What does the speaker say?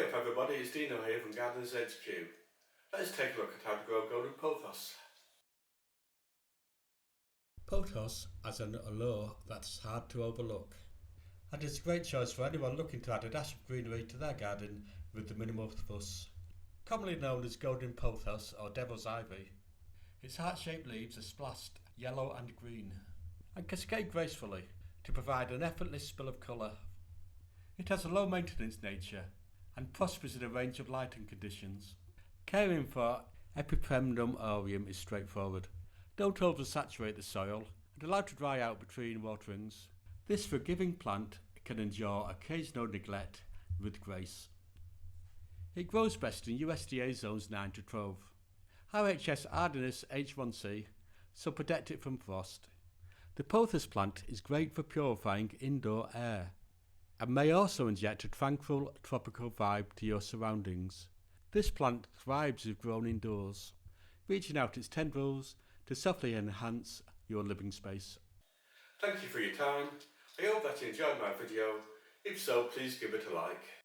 Hey up everybody, it's Dino here from Gardens HQ. Let's take a look at how to grow Golden Pothos. Pothos has an allure that's hard to overlook, and it's a great choice for anyone looking to add a dash of greenery to their garden with the minimal fuss. Commonly known as Golden Pothos or Devil's Ivy, its heart-shaped leaves are splashed yellow and green, and cascade gracefully to provide an effortless spill of colour. It has a low-maintenance nature and prospers in a range of lighting conditions. Caring for Epipremnum aureum is straightforward. Don't oversaturate the soil and allow to dry out between waterings. This forgiving plant can endure occasional neglect with grace. It grows best in USDA zones 9 to 12. RHS Ardenus H1C, so protect it from frost. The pothos plant is great for purifying indoor air and may also inject a tranquil tropical vibe to your surroundings. This plant thrives if grown indoors, reaching out its tendrils to softly enhance your living space. Thank you for your time. I hope that you enjoyed my video. If so, please give it a like.